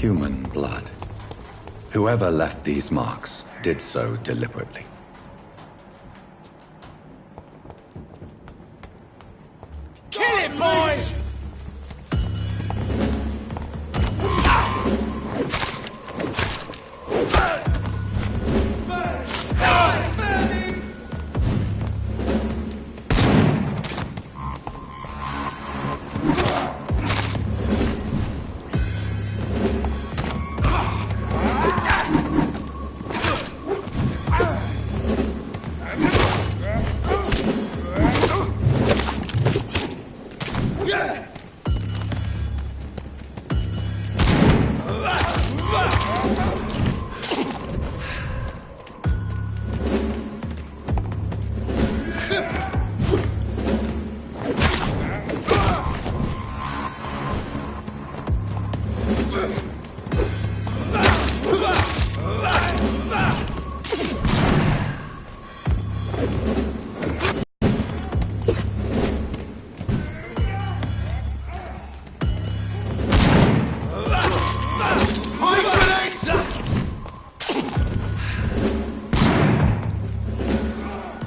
human blood. Whoever left these marks did so deliberately. Kill it, boys!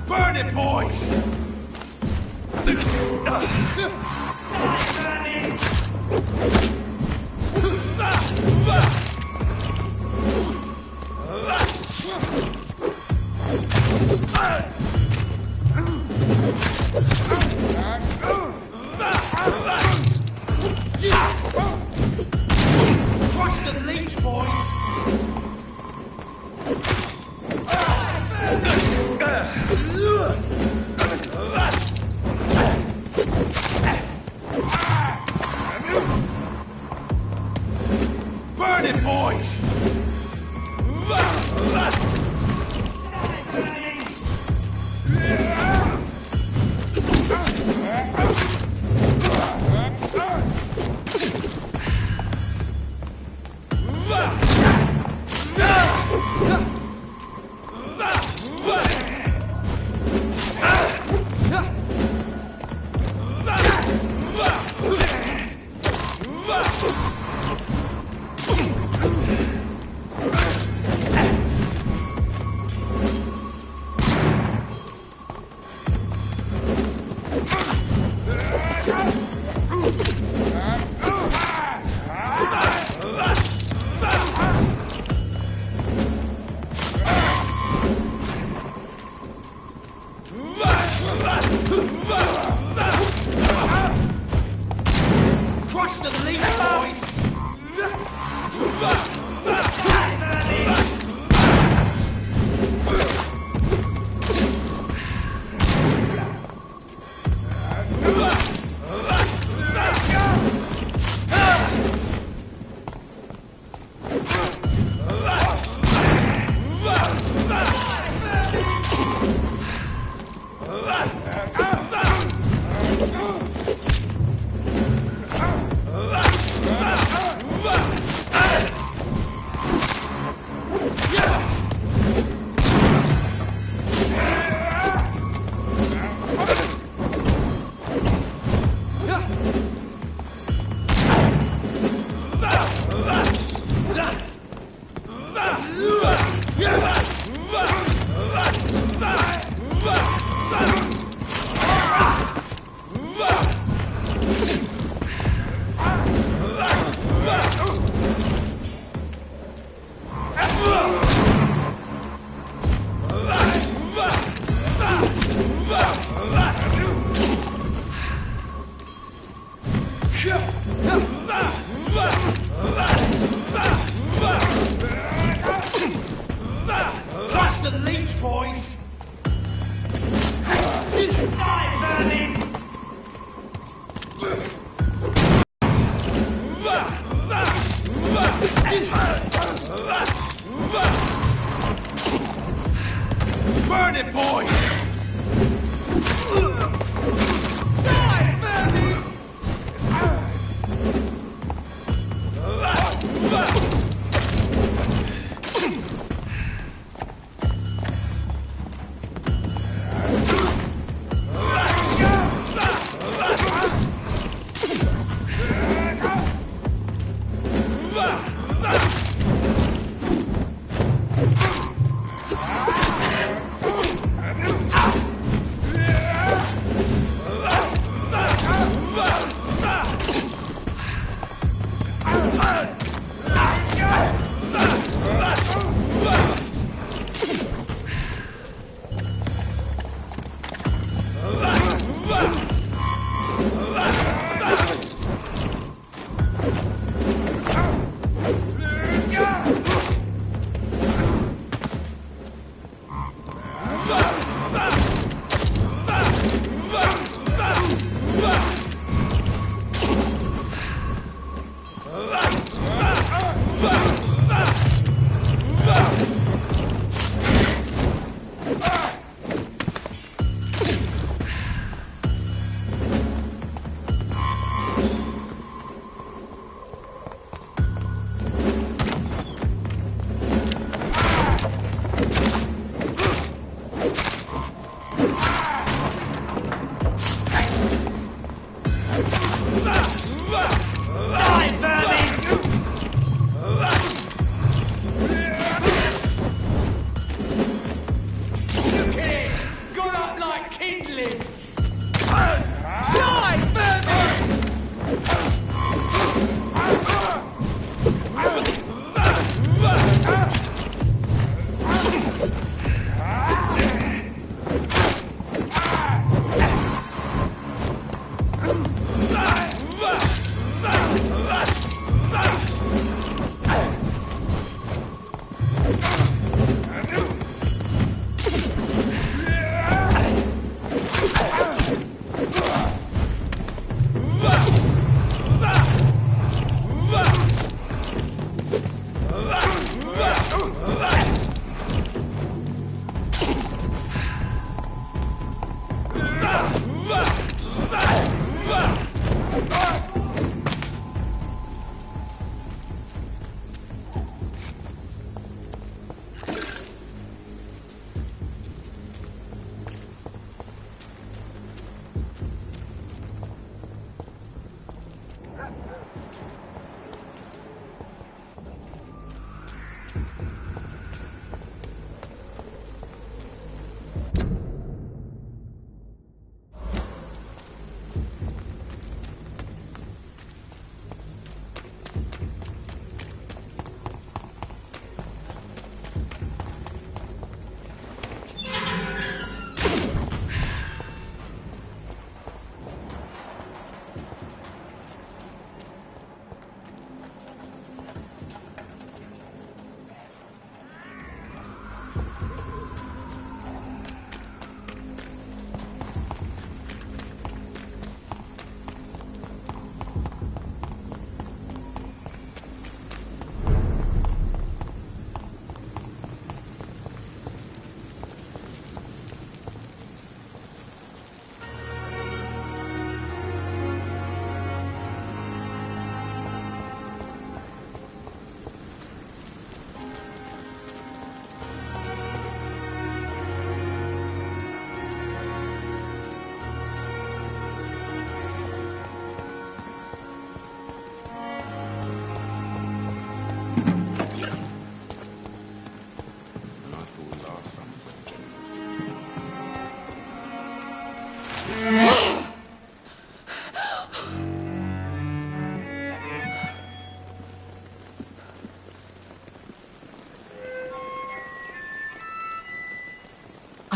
Burn it, boys!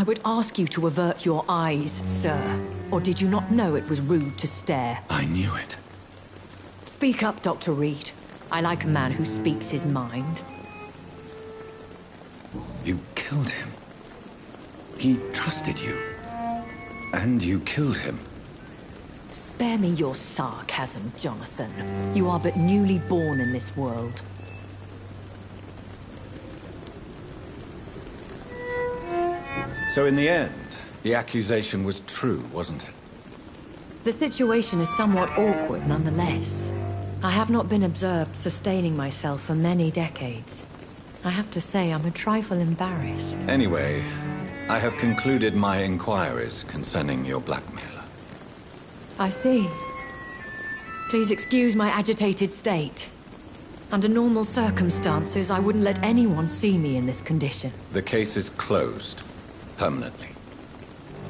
I would ask you to avert your eyes, sir. Or did you not know it was rude to stare? I knew it. Speak up, Dr. Reed. I like a man who speaks his mind. You killed him. He trusted you. And you killed him. Spare me your sarcasm, Jonathan. You are but newly born in this world. So in the end, the accusation was true, wasn't it? The situation is somewhat awkward nonetheless. I have not been observed sustaining myself for many decades. I have to say I'm a trifle embarrassed. Anyway, I have concluded my inquiries concerning your blackmailer. I see. Please excuse my agitated state. Under normal circumstances, I wouldn't let anyone see me in this condition. The case is closed. Permanently.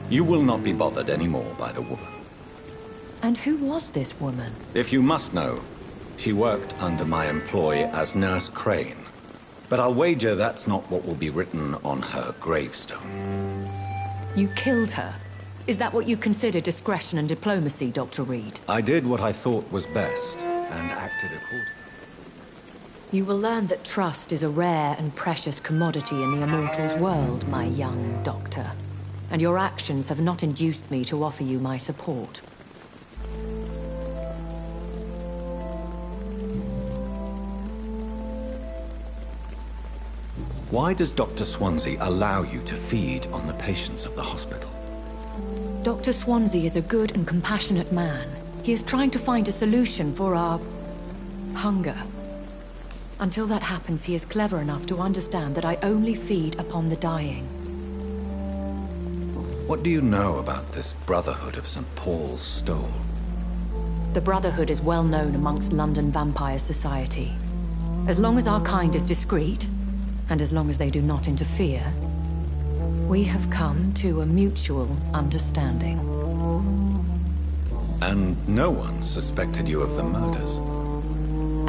You will not be bothered anymore by the woman. And who was this woman? If you must know, she worked under my employ as Nurse Crane. But I'll wager that's not what will be written on her gravestone. You killed her? Is that what you consider discretion and diplomacy, Dr. Reed? I did what I thought was best, and acted accordingly. You will learn that trust is a rare and precious commodity in the Immortals world, my young doctor. And your actions have not induced me to offer you my support. Why does Dr. Swansea allow you to feed on the patients of the hospital? Dr. Swansea is a good and compassionate man. He is trying to find a solution for our hunger. Until that happens, he is clever enough to understand that I only feed upon the dying. What do you know about this Brotherhood of St. Paul's Stole? The Brotherhood is well known amongst London vampire society. As long as our kind is discreet, and as long as they do not interfere, we have come to a mutual understanding. And no one suspected you of the murders?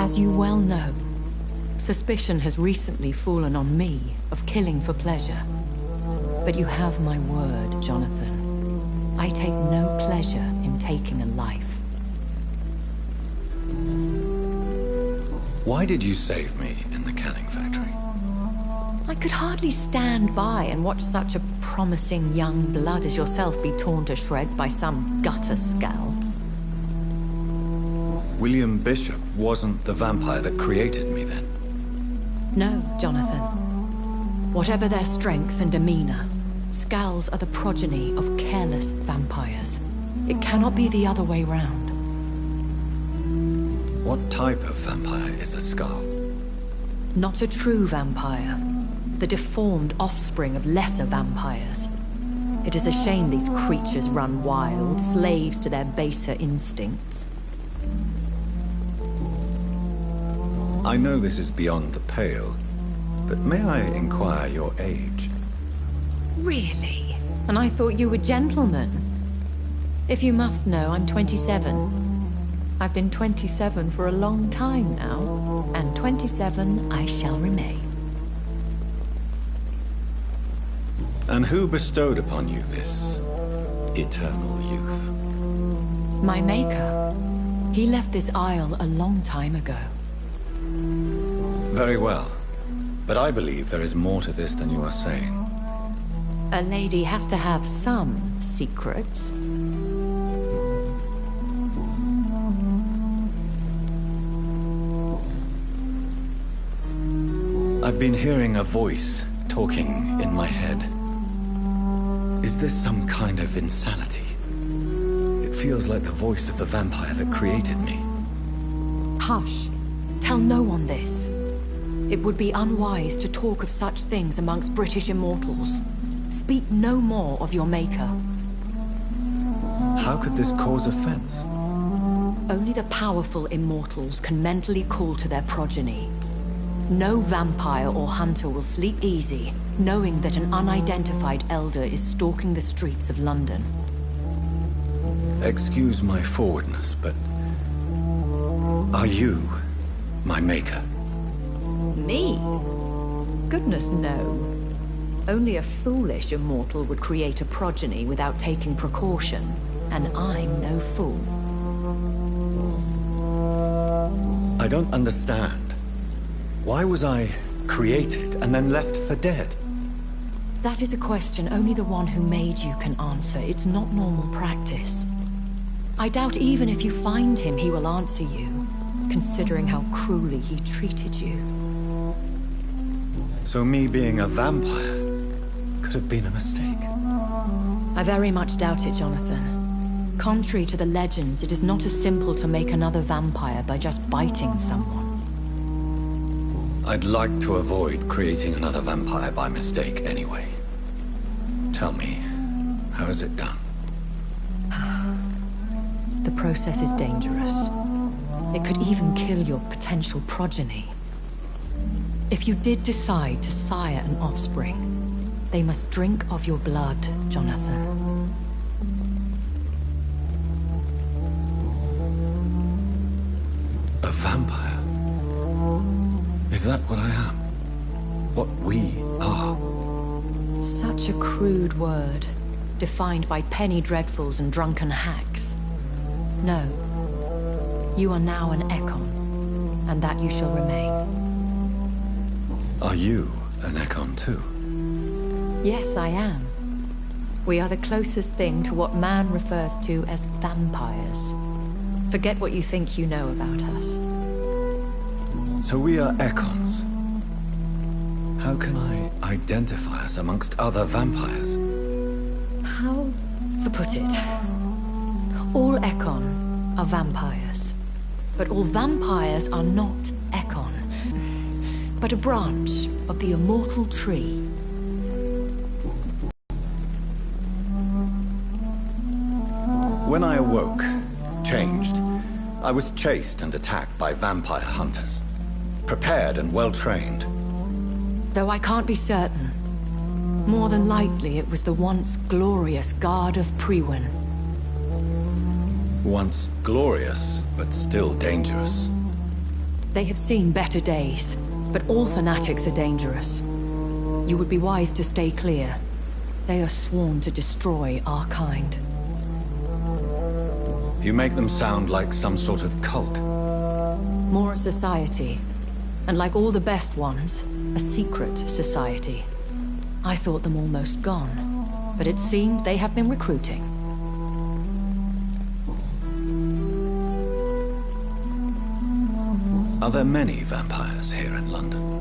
As you well know, suspicion has recently fallen on me of killing for pleasure. But you have my word, Jonathan. I take no pleasure in taking a life. Why did you save me in the canning factory? I could hardly stand by and watch such a promising young blood as yourself be torn to shreds by some gutter scowl. William Bishop wasn't the vampire that created me then? No, Jonathan. Whatever their strength and demeanor, Scowls are the progeny of careless vampires. It cannot be the other way round. What type of vampire is a Skull? Not a true vampire. The deformed offspring of lesser vampires. It is a shame these creatures run wild, slaves to their baser instincts. I know this is beyond the pale, but may I inquire your age? Really? And I thought you were gentlemen. If you must know, I'm 27. I've been 27 for a long time now, and 27 I shall remain. And who bestowed upon you this eternal youth? My maker. He left this isle a long time ago. Very well. But I believe there is more to this than you are saying. A lady has to have some secrets. I've been hearing a voice talking in my head. Is this some kind of insanity? It feels like the voice of the vampire that created me. Hush. Tell no one this. It would be unwise to talk of such things amongst British immortals. Speak no more of your maker. How could this cause offense? Only the powerful immortals can mentally call to their progeny. No vampire or hunter will sleep easy, knowing that an unidentified elder is stalking the streets of London. Excuse my forwardness, but... are you my maker? Me? Goodness, no. Only a foolish immortal would create a progeny without taking precaution, and I'm no fool. I don't understand. Why was I created and then left for dead? That is a question only the one who made you can answer. It's not normal practice. I doubt even if you find him, he will answer you, considering how cruelly he treated you. So me being a vampire could have been a mistake. I very much doubt it, Jonathan. Contrary to the legends, it is not as simple to make another vampire by just biting someone. I'd like to avoid creating another vampire by mistake anyway. Tell me, how is it done? The process is dangerous. It could even kill your potential progeny. If you did decide to sire an offspring, they must drink of your blood, Jonathan. A vampire? Is that what I am? What we are? Such a crude word, defined by penny dreadfuls and drunken hacks. No. You are now an Ekon, and that you shall remain. Are you an Ekon too? Yes, I am. We are the closest thing to what man refers to as vampires. Forget what you think you know about us. So we are Ekons. How can I identify us amongst other vampires? How to put it? All Ekon are vampires. But all vampires are not Ekon, but a branch of the immortal tree. When I awoke, changed, I was chased and attacked by vampire hunters. Prepared and well-trained. Though I can't be certain. More than likely, it was the once glorious Guard of Priwen. Once glorious, but still dangerous. They have seen better days, but all fanatics are dangerous. You would be wise to stay clear. They are sworn to destroy our kind. You make them sound like some sort of cult. More a society. And like all the best ones, a secret society. I thought them almost gone, but it seemed they have been recruiting. Are there many vampires here in London?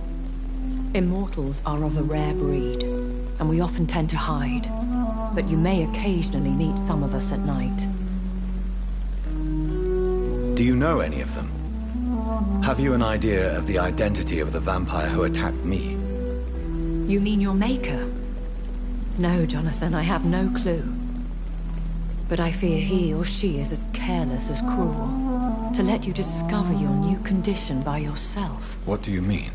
Immortals are of a rare breed, and we often tend to hide. But you may occasionally meet some of us at night. Do you know any of them? Have you an idea of the identity of the vampire who attacked me? You mean your maker? No, Jonathan, I have no clue. But I fear he or she is as careless as cruel, to let you discover your new condition by yourself. What do you mean?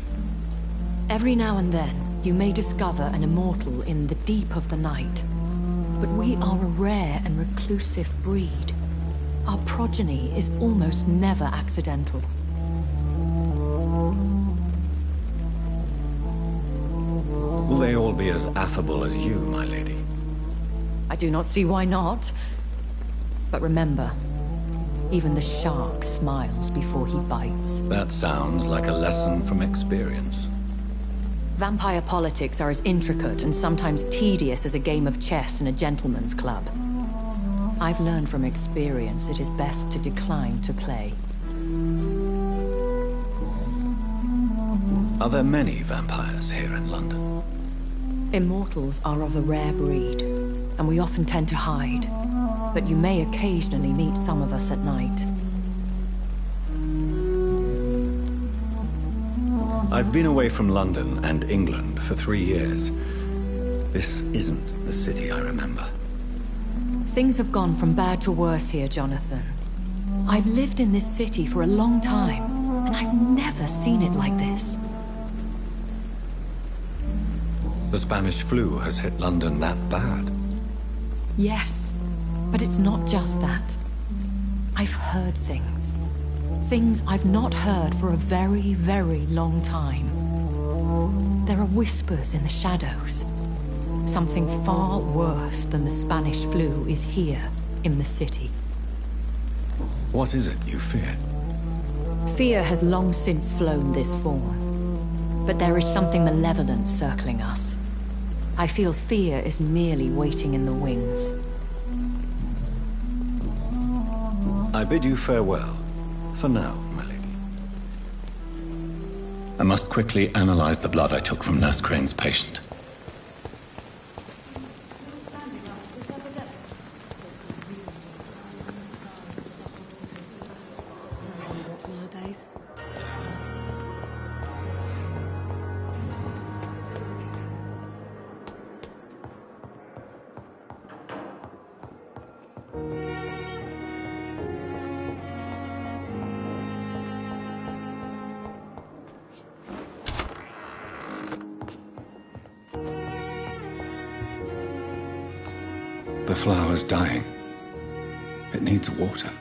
Every now and then, you may discover an immortal in the deep of the night. But we are a rare and reclusive breed. Our progeny is almost never accidental. Will they all be as affable as you, my lady? I do not see why not. But remember, even the shark smiles before he bites. That sounds like a lesson from experience. Vampire politics are as intricate and sometimes tedious as a game of chess in a gentleman's club. I've learned from experience it is best to decline to play. Are there many vampires here in London? Immortals are of a rare breed, and we often tend to hide. But you may occasionally meet some of us at night. I've been away from London and England for 3 years. This isn't the city I remember. Things have gone from bad to worse here, Jonathan. I've lived in this city for a long time, and I've never seen it like this. The Spanish flu has hit London that bad. Yes, but it's not just that. I've heard things. Things I've not heard for a very, very long time. There are whispers in the shadows. Something far worse than the Spanish flu is here, in the city. What is it you fear? Fear has long since flown this form. But there is something malevolent circling us. I feel fear is merely waiting in the wings. I bid you farewell. For now, my lady. I must quickly analyze the blood I took from Nurse Crane's patient. Nowadays. The flower's dying. It needs water.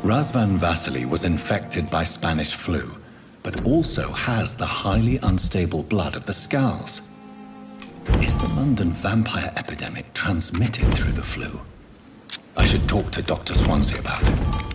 Razvan Vasily was infected by Spanish flu, but also has the highly unstable blood of the Skulls. Is the London vampire epidemic transmitted through the flu? I should talk to Dr. Swansea about it.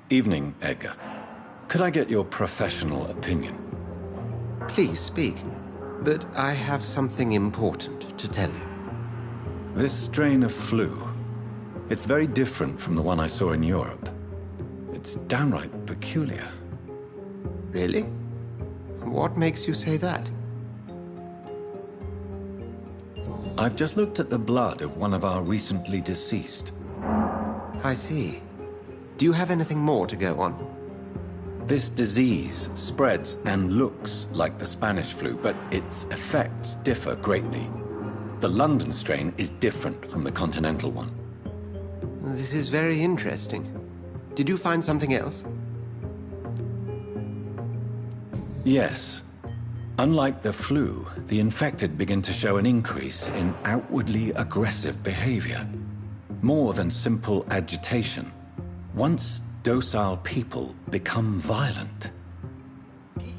Evening, Edgar. Could I get your professional opinion? Please speak, but I have something important to tell you. This strain of flu, it's very different from the one I saw in Europe. It's downright peculiar. Really? What makes you say that? I've just looked at the blood of one of our recently deceased. I see. Do you have anything more to go on? This disease spreads and looks like the Spanish flu, but its effects differ greatly. The London strain is different from the continental one. This is very interesting. Did you find something else? Yes. Unlike the flu, the infected begin to show an increase in outwardly aggressive behavior. More than simple agitation. Once docile people become violent.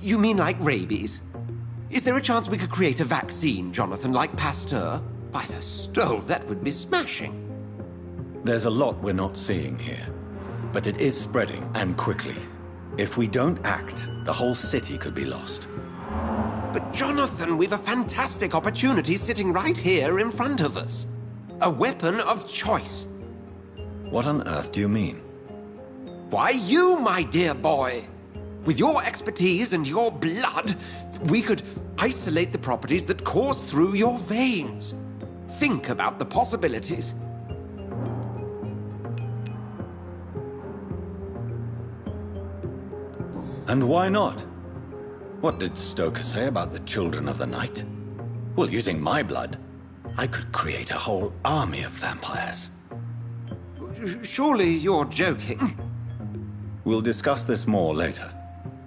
You mean like rabies? Is there a chance we could create a vaccine, Jonathan, like Pasteur? By the stove, that would be smashing. There's a lot we're not seeing here, but it is spreading, and quickly. If we don't act, the whole city could be lost. But Jonathan, we've a fantastic opportunity sitting right here in front of us. A weapon of choice. What on earth do you mean? Why, you, my dear boy. With your expertise and your blood, we could isolate the properties that course through your veins. Think about the possibilities. And why not? What did Stoker say about the Children of the Night? Well, using my blood, I could create a whole army of vampires. Surely you're joking. We'll discuss this more later.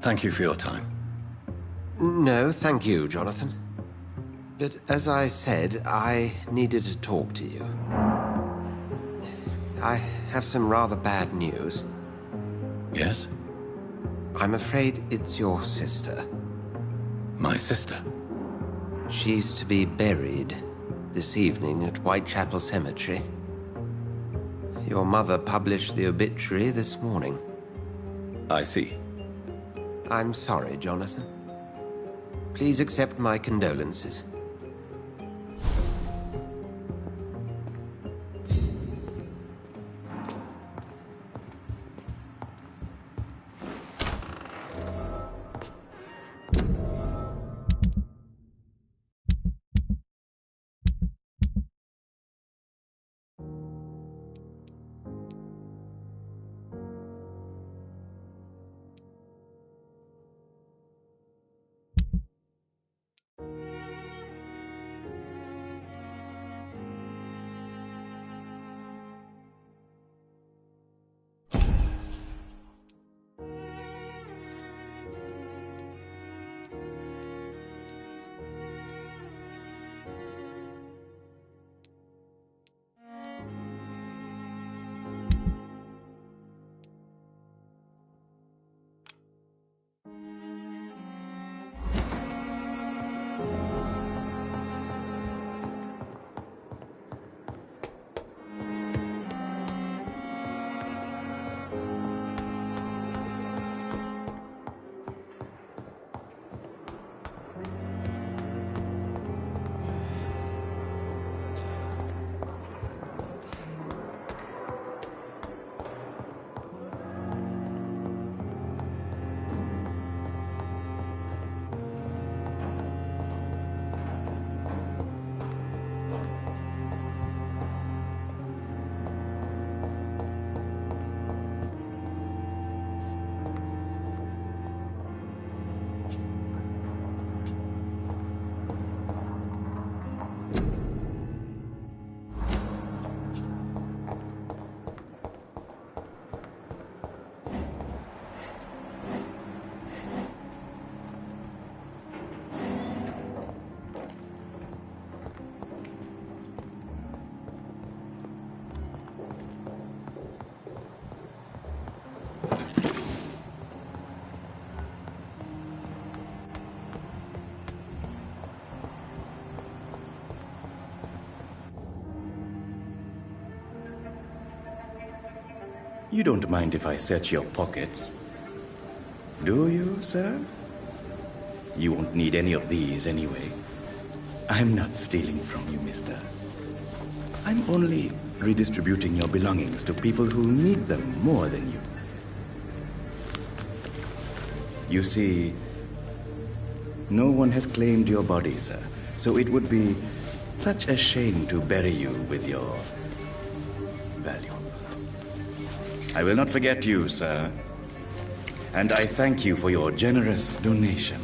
Thank you for your time. No, thank you, Jonathan. But as I said, I needed to talk to you. I have some rather bad news. Yes? I'm afraid it's your sister. My sister? She's to be buried this evening at Whitechapel Cemetery. Your mother published the obituary this morning. I see. I'm sorry, Jonathan. Please accept my condolences. You don't mind if I search your pockets, do you, sir? You won't need any of these anyway. I'm not stealing from you, mister. I'm only redistributing your belongings to people who need them more than you. You see, no one has claimed your body, sir, so it would be such a shame to bury you with your valuables. I will not forget you, sir, and I thank you for your generous donation.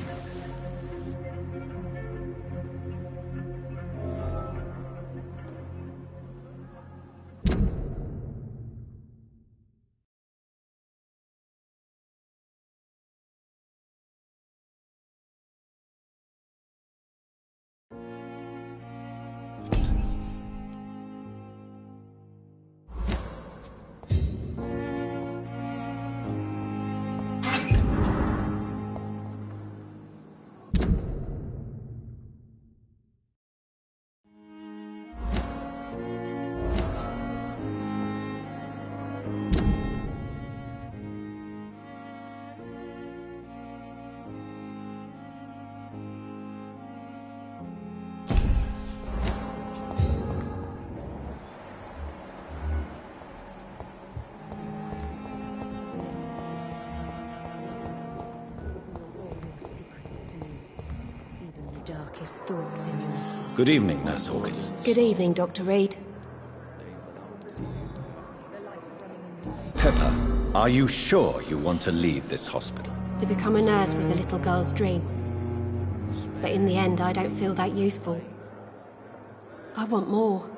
Darkest thoughts in your heart. Good evening, Nurse Hawkins. Good evening, Dr. Reed. Pepper, are you sure you want to leave this hospital? To become a nurse was a little girl's dream. But in the end, I don't feel that useful. I want more.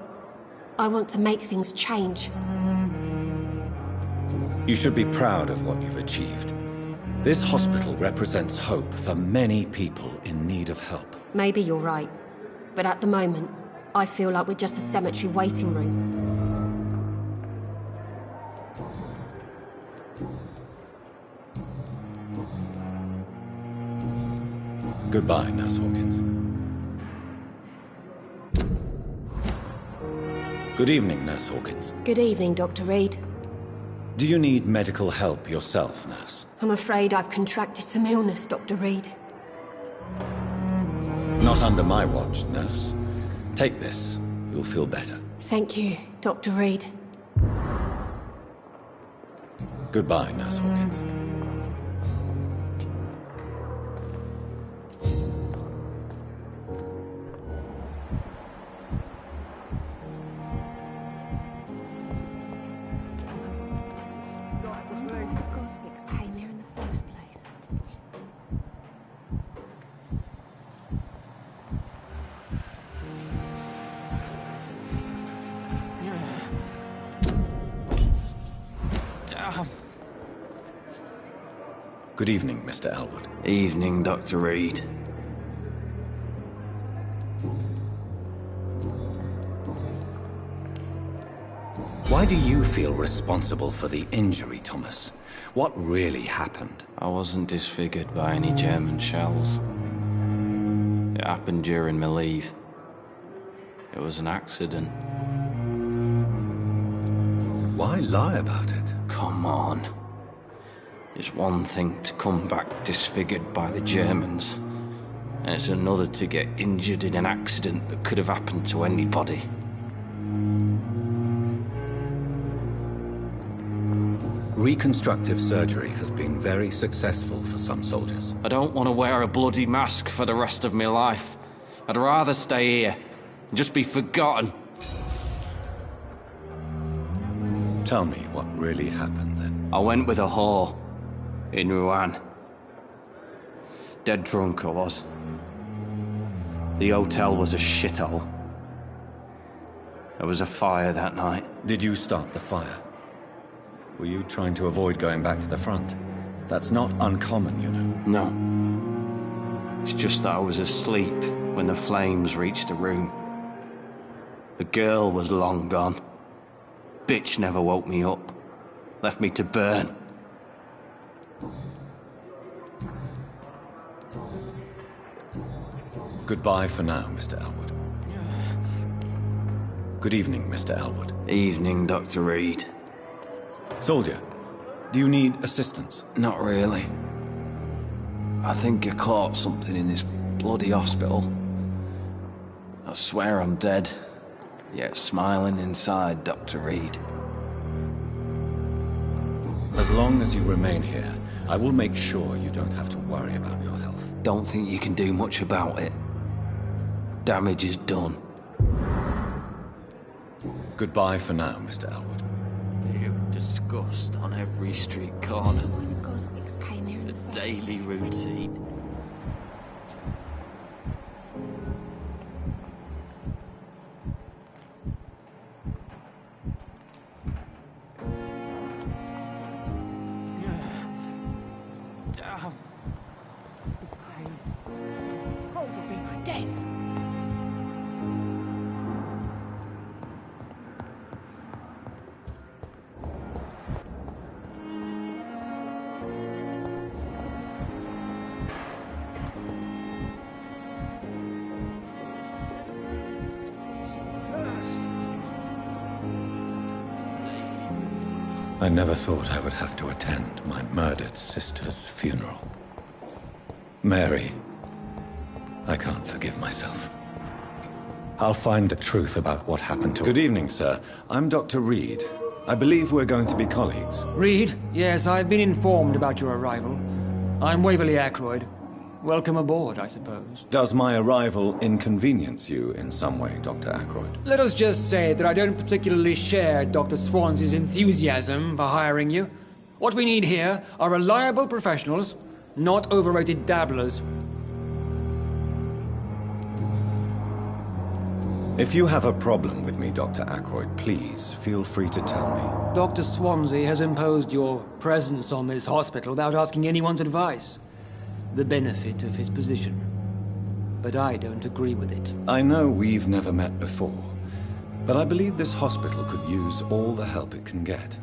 I want to make things change. You should be proud of what you've achieved. This hospital represents hope for many people in need of help. Maybe you're right. But at the moment, I feel like we're just a cemetery waiting room. Goodbye, Nurse Hawkins. Good evening, Nurse Hawkins. Good evening, Dr. Reed. Do you need medical help yourself, Nurse? I'm afraid I've contracted some illness, Dr. Reed. Not under my watch, Nurse. Take this. You'll feel better. Thank you, Dr. Reed. Goodbye, Nurse Hawkins. Good evening, Mr. Elwood. Evening, Dr. Reed. Why do you feel responsible for the injury, Thomas? What really happened? I wasn't disfigured by any German shells. It happened during my leave. It was an accident. Why lie about it? Come on. It's one thing to come back disfigured by the Germans, and it's another to get injured in an accident that could have happened to anybody. Reconstructive surgery has been very successful for some soldiers. I don't want to wear a bloody mask for the rest of my life. I'd rather stay here and just be forgotten. Tell me what really happened then. I went with a whore in Rouen. Dead drunk I was. The hotel was a shithole. There was a fire that night. Did you start the fire? Were you trying to avoid going back to the front? That's not uncommon, you know. No. It's just that I was asleep when the flames reached the room. The girl was long gone. Bitch never woke me up. Left me to burn. Goodbye for now, Mr. Elwood. Good evening, Mr. Elwood. Evening, Dr. Reed. Soldier, do you need assistance? Not really. I think I caught something in this bloody hospital. I swear I'm dead, yet smiling inside, Dr. Reed. As long as you remain here, I will make sure you don't have to worry about your health. Don't think you can do much about it. Damage is done. Goodbye for now, Mr. Elwood. Fear and disgust on every street corner. All the Goswicks came here in The the first daily place. routine. Damn. Hold will be my death. I never thought I would have to attend my murdered sister's funeral. Mary, I can't forgive myself. I'll find the truth about what happened to her. Good evening, sir. I'm Dr. Reed. I believe we're going to be colleagues. Reed, yes, I've been informed about your arrival. I'm Waverly Ackroyd. Welcome aboard, I suppose. Does my arrival inconvenience you in some way, Dr. Ackroyd? Let us just say that I don't particularly share Dr. Swansea's enthusiasm for hiring you. What we need here are reliable professionals, not overrated dabblers. If you have a problem with me, Dr. Ackroyd, please feel free to tell me. Dr. Swansea has imposed your presence on this hospital without asking anyone's advice. The benefit of his position. But I don't agree with it. I know we've never met before, but I believe this hospital could use all the help it can get.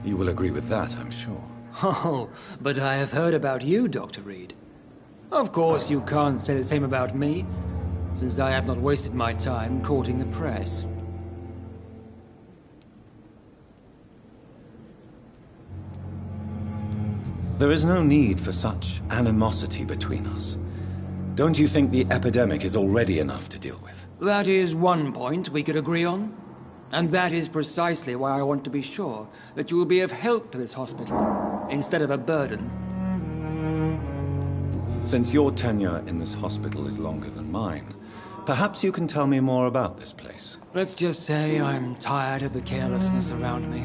You will agree with that, I'm sure. Oh, but I have heard about you, Dr. Reed. Of course, you can't say the same about me, since I have not wasted my time courting the press. There is no need for such animosity between us. Don't you think the epidemic is already enough to deal with? That is one point we could agree on. And that is precisely why I want to be sure that you will be of help to this hospital, instead of a burden. Since your tenure in this hospital is longer than mine, perhaps you can tell me more about this place. Let's just say I'm tired of the carelessness around me.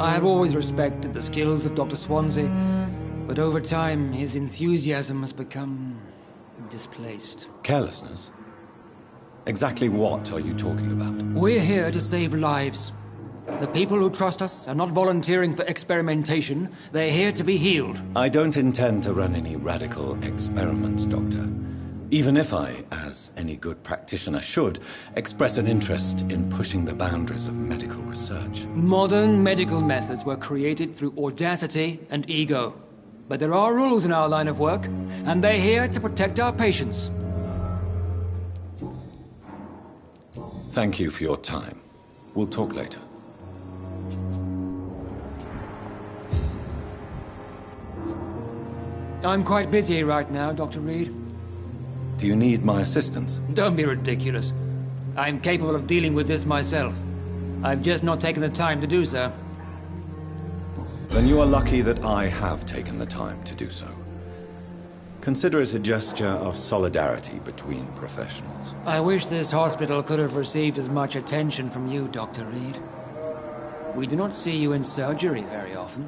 I have always respected the skills of Dr. Swansea, but over time his enthusiasm has become displaced. Carelessness? Exactly what are you talking about? We're here to save lives. The people who trust us are not volunteering for experimentation. They're here to be healed. I don't intend to run any radical experiments, Doctor. Even if I, as any good practitioner should, express an interest in pushing the boundaries of medical research. Modern medical methods were created through audacity and ego. But there are rules in our line of work, and they're here to protect our patients. Thank you for your time. We'll talk later. I'm quite busy right now, Dr. Reed. Do you need my assistance? Don't be ridiculous. I'm capable of dealing with this myself. I've just not taken the time to do so. Then you are lucky that I have taken the time to do so. Consider it a gesture of solidarity between professionals. I wish this hospital could have received as much attention from you, Dr. Reed. We do not see you in surgery very often.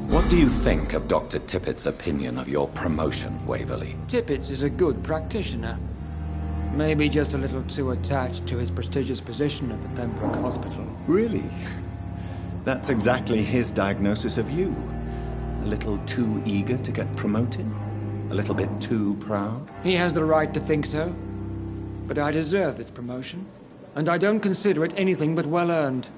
What do you think of Dr. Tippett's opinion of your promotion, Waverly? Tippett is a good practitioner. Maybe just a little too attached to his prestigious position at the Pembroke Hospital. Really? That's exactly his diagnosis of you. A little too eager to get promoted? A little bit too proud? He has the right to think so. But I deserve this promotion. And I don't consider it anything but well-earned.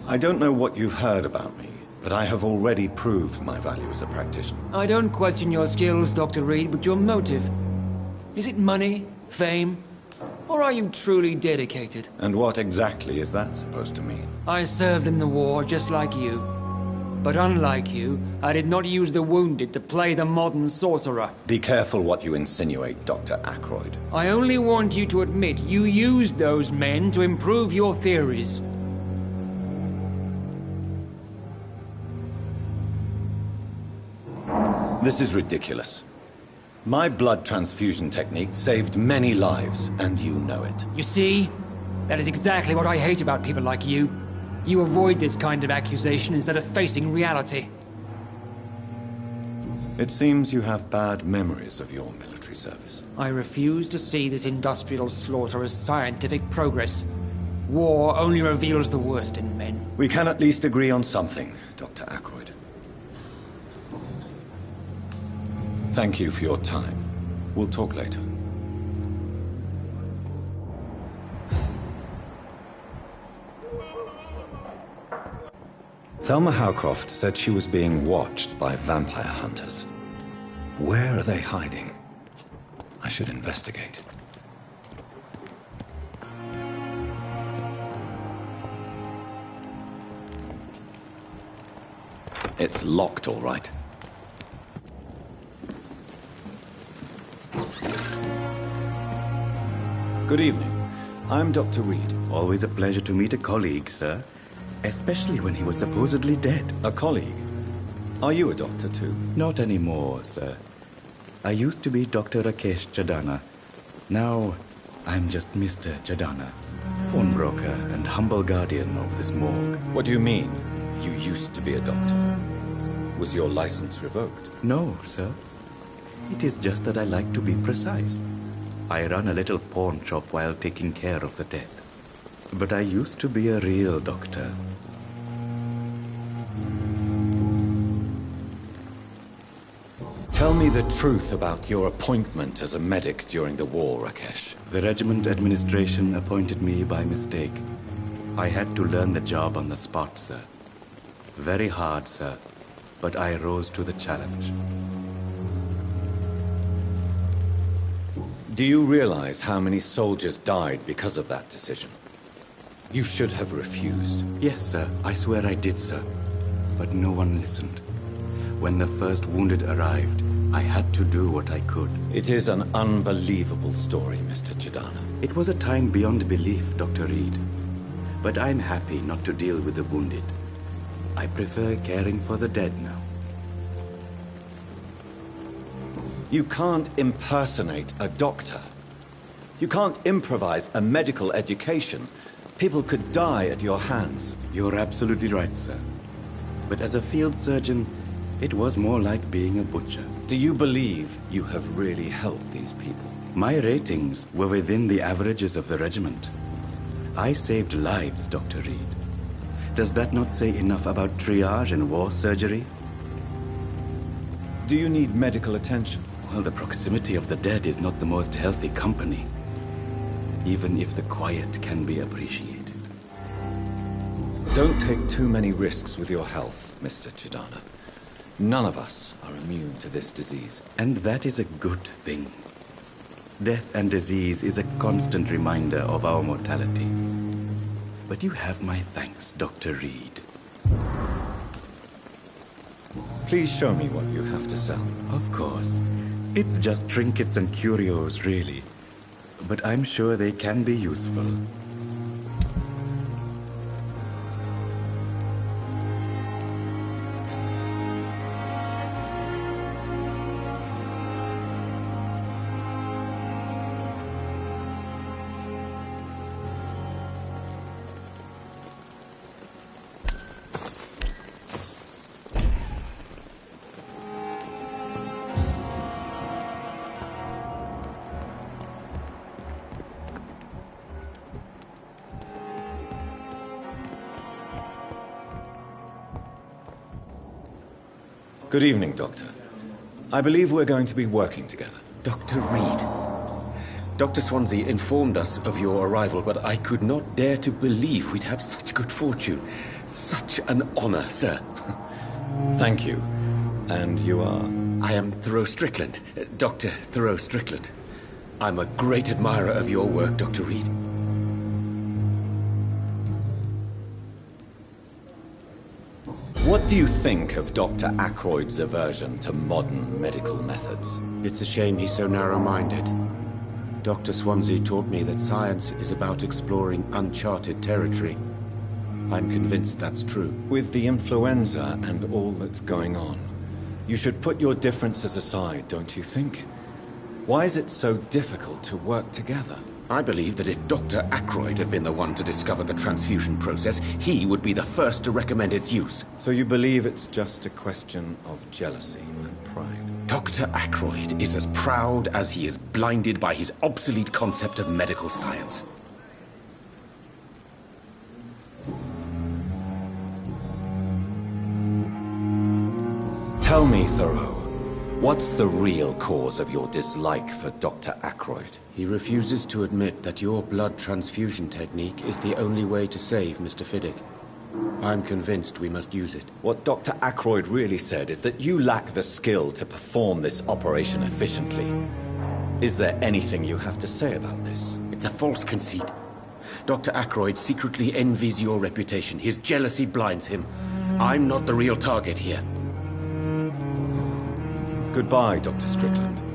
I don't know what you've heard about me, But I have already proved my value as a practitioner. I don't question your skills, Dr. Reed, but your motive. Is it money, fame, or are you truly dedicated? And what exactly is that supposed to mean? I served in the war just like you. But unlike you, I did not use the wounded to play the modern sorcerer. Be careful what you insinuate, Dr. Ackroyd. I only want you to admit you used those men to improve your theories. This is ridiculous. My blood transfusion technique saved many lives, and you know it. You see? That is exactly what I hate about people like you. You avoid this kind of accusation instead of facing reality. It seems you have bad memories of your military service. I refuse to see this industrial slaughter as scientific progress. War only reveals the worst in men. We can at least agree on something, Dr. Ackroyd. Thank you for your time. We'll talk later. Thelma Howcroft said she was being watched by vampire hunters. Where are they hiding? I should investigate. It's locked, all right. Good evening. I'm Dr. Reed. Always a pleasure to meet a colleague, sir. Especially when he was supposedly dead. A colleague? Are you a doctor too? Not anymore, sir. I used to be Dr. Rakesh Chadana. Now, I'm just Mr. Chadana, pawnbroker and humble guardian of this morgue. What do you mean, you used to be a doctor? Was your license revoked? No, sir. It is just that I like to be precise. I run a little pawn shop while taking care of the dead. But I used to be a real doctor. Tell me the truth about your appointment as a medic during the war, Rakesh. The regiment administration appointed me by mistake. I had to learn the job on the spot, sir. Very hard, sir. But I rose to the challenge. Do you realize how many soldiers died because of that decision? You should have refused. Yes, sir. I swear I did, sir. But no one listened. When the first wounded arrived, I had to do what I could. It is an unbelievable story, Mr. Chadana. It was a time beyond belief, Dr. Reed. But I'm happy not to deal with the wounded. I prefer caring for the dead now. You can't impersonate a doctor. You can't improvise a medical education. People could die at your hands. You're absolutely right, sir. But as a field surgeon, it was more like being a butcher. Do you believe you have really helped these people? My ratings were within the averages of the regiment. I saved lives, Dr. Reed. Does that not say enough about triage and war surgery? Do you need medical attention? Well, the proximity of the dead is not the most healthy company, even if the quiet can be appreciated. Don't take too many risks with your health, Mr. Chadana. None of us are immune to this disease. And that is a good thing. Death and disease is a constant reminder of our mortality. But you have my thanks, Dr. Reed. Please show me what you have to sell. Of course. It's just trinkets and curios, really. But I'm sure they can be useful. Good evening, Doctor. I believe we're going to be working together. Dr. Reed. Dr. Swansea informed us of your arrival, but I could not dare to believe we'd have such good fortune. Such an honor, sir. Thank you. And you are? I am Thoreau Strickland, Dr. Thoreau Strickland. I'm a great admirer of your work, Dr. Reed. What do you think of Dr. Ackroyd's aversion to modern medical methods? It's a shame he's so narrow-minded. Dr. Swansea taught me that science is about exploring uncharted territory. I'm convinced that's true. With the influenza and all that's going on, you should put your differences aside, don't you think? Why is it so difficult to work together? I believe that if Dr. Ackroyd had been the one to discover the transfusion process, he would be the first to recommend its use. So you believe it's just a question of jealousy and pride? Dr. Ackroyd is as proud as he is blinded by his obsolete concept of medical science. Tell me, Thoreau, what's the real cause of your dislike for Dr. Ackroyd? He refuses to admit that your blood transfusion technique is the only way to save Mr. Fiddick. I'm convinced we must use it. What Dr. Ackroyd really said is that you lack the skill to perform this operation efficiently. Is there anything you have to say about this? It's a false conceit. Dr. Ackroyd secretly envies your reputation. His jealousy blinds him. I'm not the real target here. Goodbye, Dr. Strickland.